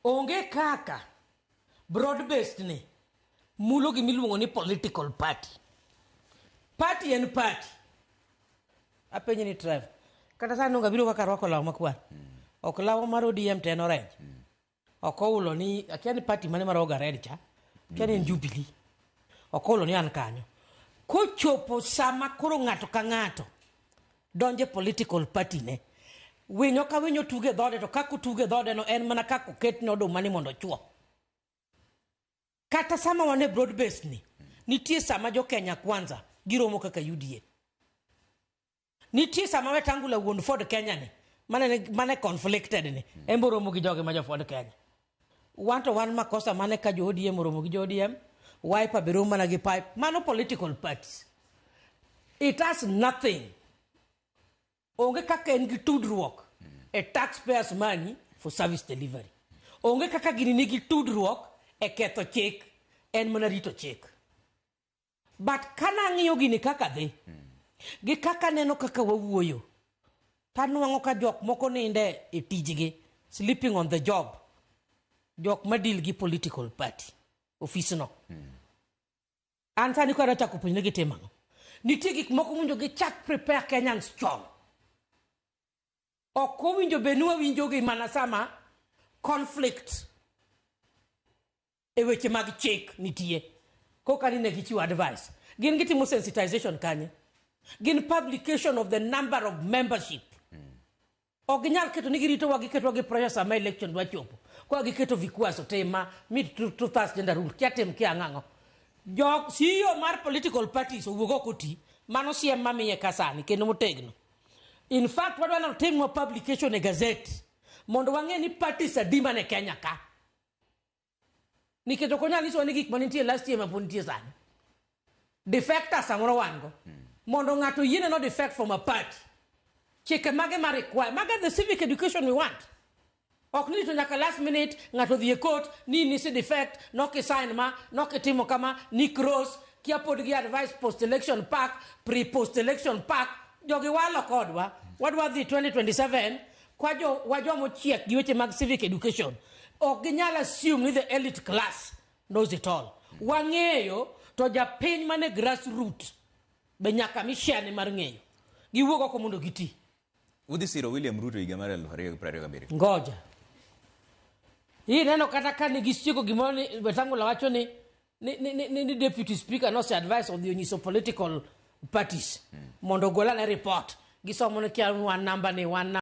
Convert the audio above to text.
onge kaka broad based ni mulo gi miluongo ni political party en party apenye ni drive kata sano ngabiro kaka rwako law makwar ok law mar ODM ten orange ok oulo ni akia ni party mane maroga red cha akia ni Jubilee ok oulo ni an kanyo kochopo sama koro ng'ato ka ng'ato donje political party ne winyo ka winyo tuge dhode to kako tuge dhode no en mana kako ket no oduma ni mondo chuo kata sama wane broad based ni nitie sama jo Kenya kwanza giromo kaka UDA nitie sama Wetangula wuon Ford Kenya ni mane conflicted ni embo romo gi joge ma jo Ford Kenya wanto wan makosa mane ka jo ODM romo gi jo ODM wiper be romo na gi pipe mano political parties it has nothing onge kaka en gi tudruok a taxpayers money for service delivery onge kaka gini nigi tudruok e ketho chik en mana rito chik but kana ng'iyo gini kaka dhi gi kaka neno kaka wawuoyo tanuango ka jok moko ninde e tijgi sleeping on the job jok madil gi political party office no an sani ko chako puonjne gi timano nitie gik moko winjo gi chak prepare Kenyans chon ok winjo benua winjo gi mana sama conflict e weche mag chik nitie koka ni ne gichiwo advice gin gitimo sensitization kanye gin publication of the number of membership ok ginyal keto ni girito wagi keto gi pressure sama election dwa chopo ko giketo vikwaso tema mid to fast gender rule kiatem ki ang'ango jok CEO mar political parties owuogo koti mano siem mamiye kasani kendo motegno in fact wadwa timo publication e gazette mondo wang'e ni parties adima ne Kenya ka niketo konya liso ni gik manitie last year mapuntie sani defectors samoro wango mondo ng'ato yiene no defect from a party chike mage ma require maga the civic education we want ok ni to nyaka last minute ng'ato dhi e court ni si defect no ki sign ma no ki timo kama ni cross kia pod gi advice post election pack pre post election pack jogi walo kodwa wadwa dhi 2027 kwa wajo mochiek gi weche mag civic education ok ginyal assume ni the elite class knows it all wang'eyo to japiny mane grassroots be nyaka mishane mar ng'eyo giwuogo ko mondo giti udhi siro William Ruto higa mar 2027 ngoja hii neno kata kani gisichiko gimoro ni Wetangula wacho ni deputy speaker no se advice of the onyiso political parties mondo gola na report gisomo ne kia one number ni one